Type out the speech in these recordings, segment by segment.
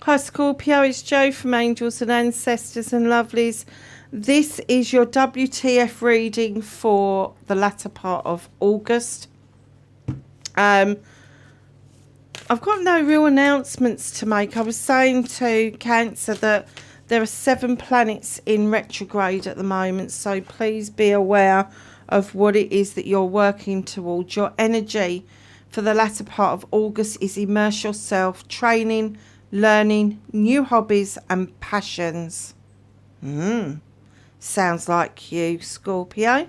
Hi Scorpio, it's Jo from Angels and Ancestors and Lovelies. This is your WTF reading for the latter part of August. I've got no real announcements to make. I was saying to Cancer that there are 7 planets in retrograde at the moment, so please be aware of what it is that you're working towards. Your energy for the latter part of August is immerse yourself, training, learning, new hobbies and passions. Sounds like you, Scorpio.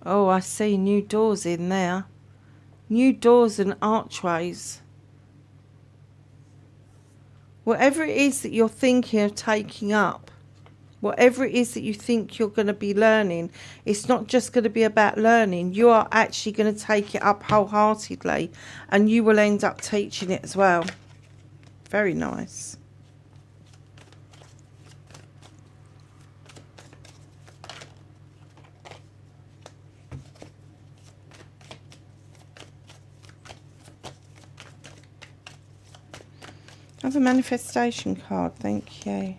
Oh, I see new doors in there. New doors and archways. Whatever it is that you're thinking of taking up, whatever it is that you think you're going to be learning, it's not just going to be about learning. You are actually going to take it up wholeheartedly and you will end up teaching it as well. Very nice. Have a manifestation card, thank you.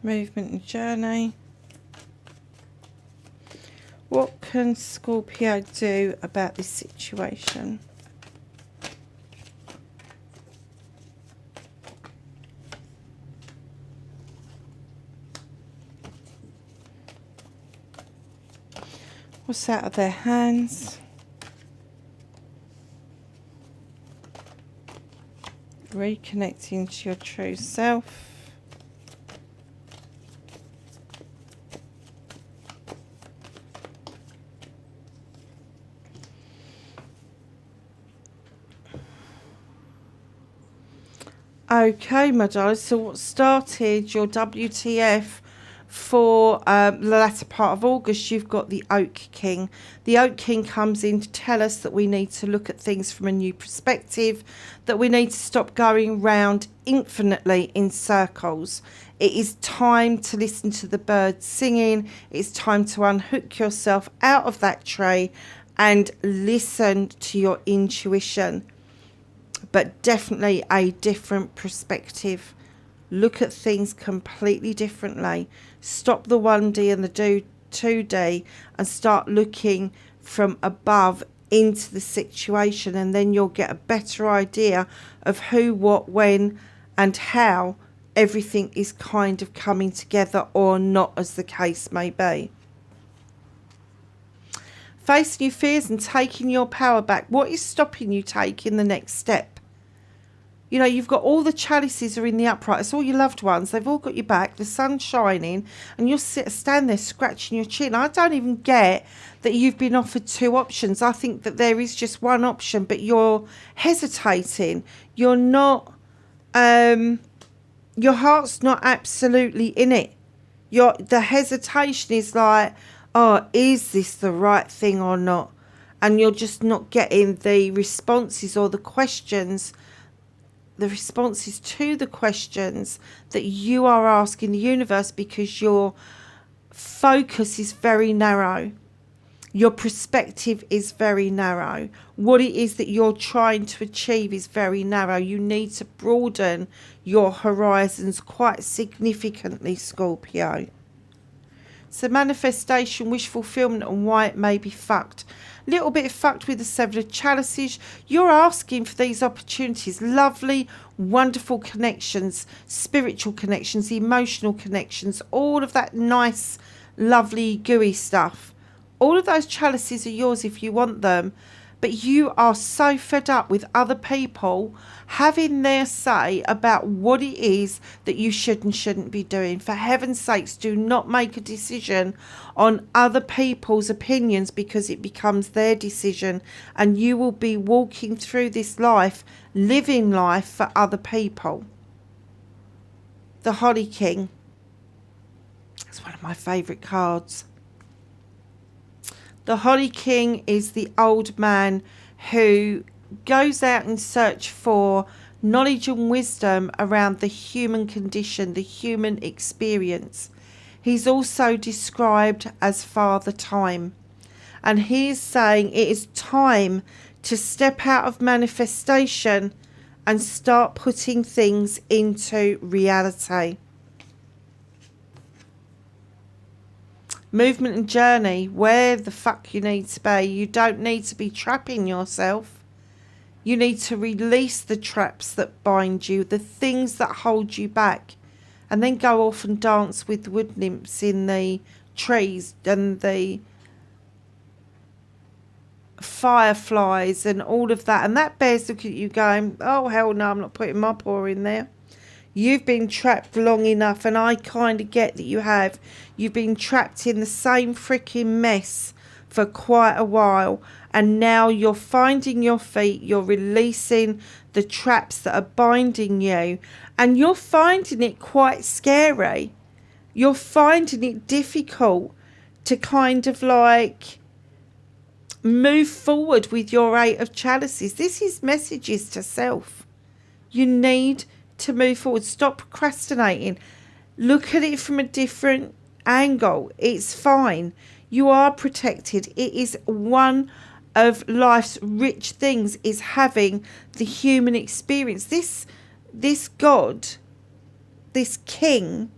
Movement and journey. What can Scorpio do about this situation? What's out of their hands? Reconnecting to your true self. Okay, my darling, so what started your WTF for the latter part of August, you've got the Oak King. The Oak King comes in to tell us that we need to look at things from a new perspective, that we need to stop going round infinitely in circles. It is time to listen to the birds singing. It's time to unhook yourself out of that tree and listen to your intuition. But definitely a different perspective. Look at things completely differently. Stop the 1D and the 2D and start looking from above into the situation, and then you'll get a better idea of who, what, when and how everything is kind of coming together, or not, as the case may be. Facing your fears and taking your power back. What is stopping you taking the next step? You know, you've got all the chalices are in the upright. It's all your loved ones. They've all got your back. The sun's shining and you'll stand there scratching your chin. I don't even get that you've been offered 2 options. I think that there is just one option, but you're hesitating. You're not, your heart's not absolutely in it. The hesitation is like, oh, is this the right thing or not? And you're just not getting the responses or the questions, the responses to the questions that you are asking the universe, because your focus is very narrow. Your perspective is very narrow. What it is that you're trying to achieve is very narrow. You need to broaden your horizons quite significantly, Scorpio. So manifestation, wish fulfillment, and why it may be fucked. Little bit fucked with the 7 of chalices. You're asking for these opportunities. Lovely, wonderful connections, spiritual connections, emotional connections, all of that nice, lovely, gooey stuff. All of those chalices are yours if you want them. But you are so fed up with other people having their say about what it is that you should and shouldn't be doing. For heaven's sakes, do not make a decision on other people's opinions, because it becomes their decision, and you will be walking through this life, living life for other people. The Holly King. It's one of my favourite cards. The Holly King is the old man who goes out in search for knowledge and wisdom around the human condition, the human experience. He's also described as Father Time. And he's saying it is time to step out of manifestation and start putting things into reality. Movement and journey, where the fuck you need to be. You don't need to be trapping yourself. You need to release the traps that bind you, the things that hold you back, and then go off and dance with wood nymphs in the trees and the fireflies and all of that. And that bear's looking at you going, oh hell no, I'm not putting my paw in there. You've been trapped long enough, and I kind of get that you have. You've been trapped in the same freaking mess for quite a while, and now you're finding your feet, you're releasing the traps that are binding you, and you're finding it quite scary. You're finding it difficult to kind of like move forward with your Eight of Chalices. This is messages to self. You need to move forward. Stop procrastinating. Look at it from a different angle. It's fine. You are protected. It is one of life's rich things, is having the human experience. This God, this king,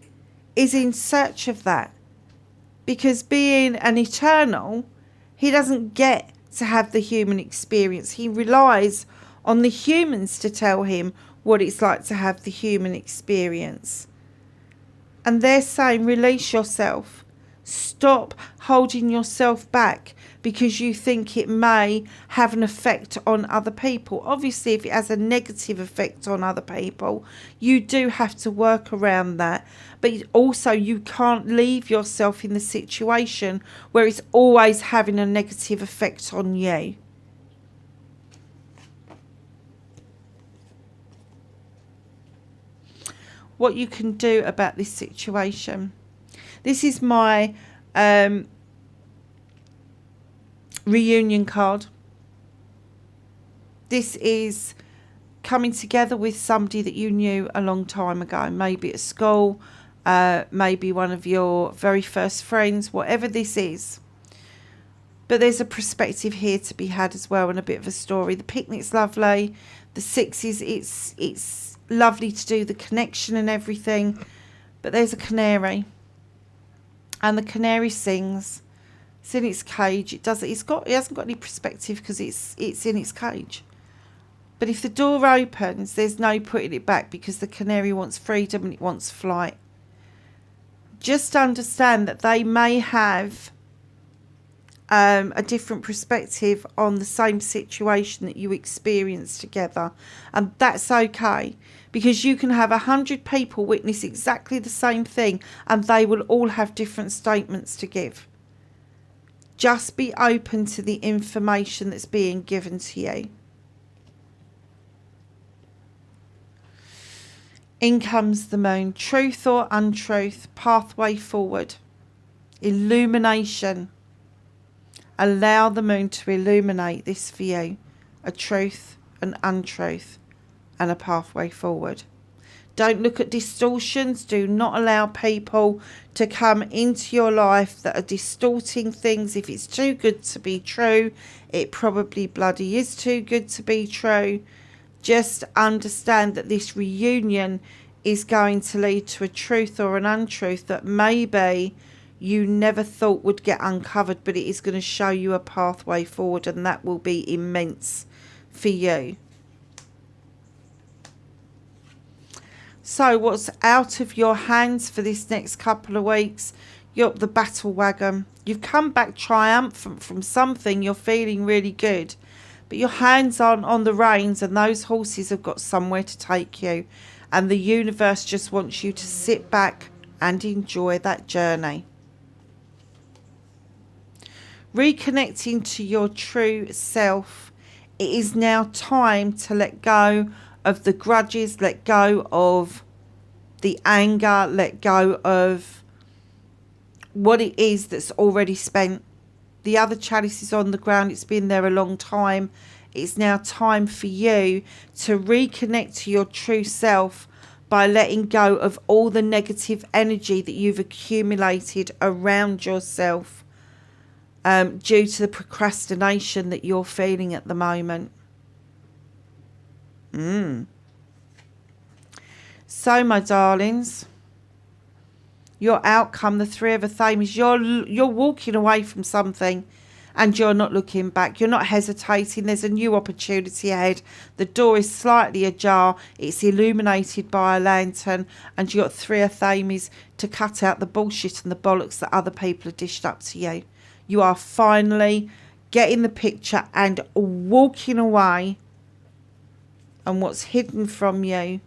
is in search of that, because being an eternal, he doesn't get to have the human experience. He relies on the humans to tell him what it's like to have the human experience. And they're saying, release yourself. Stop holding yourself back because you think it may have an effect on other people. Obviously, if it has a negative effect on other people, you do have to work around that. But also, you can't leave yourself in the situation where it's always having a negative effect on you. What you can do about this situation. This is my reunion card. This is coming together with somebody that you knew a long time ago, maybe at school, maybe one of your very first friends, whatever this is. But there's a perspective here to be had as well, and a bit of a story. The picnic's lovely. The sixes, it's lovely to do the connection and everything. But there's a canary, and the canary sings. It's in its cage. It hasn't got any perspective because it's in its cage. But if the door opens, there's no putting it back, because the canary wants freedom and it wants flight. Just understand that they may have a different perspective on the same situation that you experience together, and that's okay, because you can have 100 people witness exactly the same thing and they will all have different statements to give. Just be open to the information that's being given to you. In comes the moon. Truth or untruth, pathway forward, illumination. Allow the moon to illuminate this for you. A truth, an untruth, and a pathway forward. Don't look at distortions. Do not allow people to come into your life that are distorting things. If it's too good to be true, it probably bloody is too good to be true. Just understand that this reunion is going to lead to a truth or an untruth that maybe you never thought would get uncovered, but it is going to show you a pathway forward, and that will be immense for you. So what's out of your hands for this next couple of weeks? You're up the battle wagon. You've come back triumphant from something. You're feeling really good, but your hands aren't on the reins, and those horses have got somewhere to take you, and the universe just wants you to sit back and enjoy that journey. Reconnecting to your true self. It is now time to let go of the grudges, let go of the anger, let go of what it is that's already spent. The other chalice is on the ground. It's been there a long time. It's now time for you to reconnect to your true self by letting go of all the negative energy that you've accumulated around yourself due to the procrastination that you're feeling at the moment. So, my darlings, your outcome, the Three of a Thame, is you're walking away from something and you're not looking back. You're not hesitating. There's a new opportunity ahead. The door is slightly ajar. It's illuminated by a lantern, and you've got Three of Thames to cut out the bullshit and the bollocks that other people have dished up to you. You are finally getting the picture and walking away. And what's hidden from you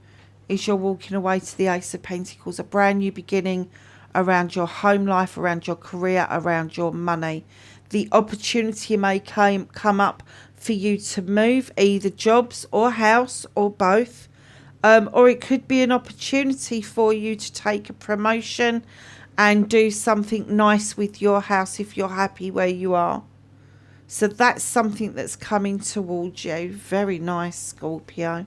is you're walking away to the Ace of Pentacles, a brand new beginning around your home life, around your career, around your money. The opportunity may come up for you to move, either jobs or house or both. Or it could be an opportunity for you to take a promotion and do something nice with your house if you're happy where you are. So that's something that's coming towards you. Very nice, Scorpio.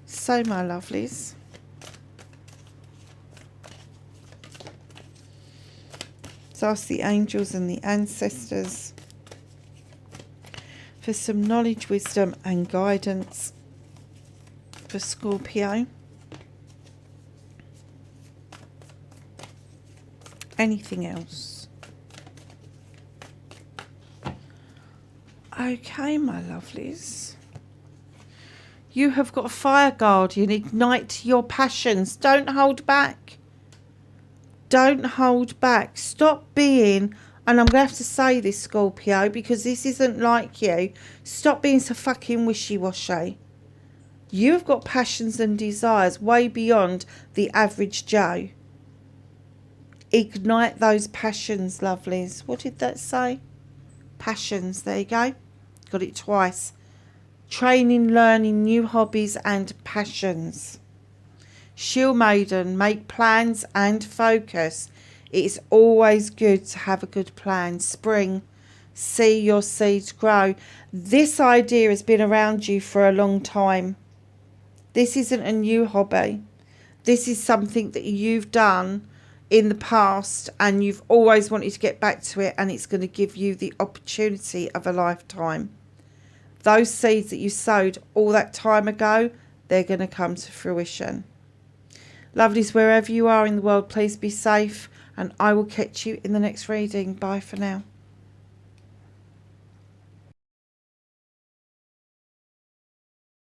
So, my lovelies, let's ask the angels and the ancestors for some knowledge, wisdom and guidance for Scorpio. Anything else? Okay, my lovelies. You have got a fire guardian. Ignite your passions. Don't hold back. Don't hold back. Stop being, and I'm going to have to say this, Scorpio, because this isn't like you. Stop being so fucking wishy-washy. You've got passions and desires way beyond the average Joe. Ignite those passions, lovelies. What did that say? Passions. There you go. Got it twice. Training, learning, new hobbies and passions. Shield Maiden, make plans and focus. It's always good to have a good plan. Spring, see your seeds grow. This idea has been around you for a long time. This isn't a new hobby. This is something that you've done in the past and you've always wanted to get back to it, and it's going to give you the opportunity of a lifetime. Those seeds that you sowed all that time ago, they're going to come to fruition. Lovelies, wherever you are in the world, please be safe, and I will catch you in the next reading. Bye for now.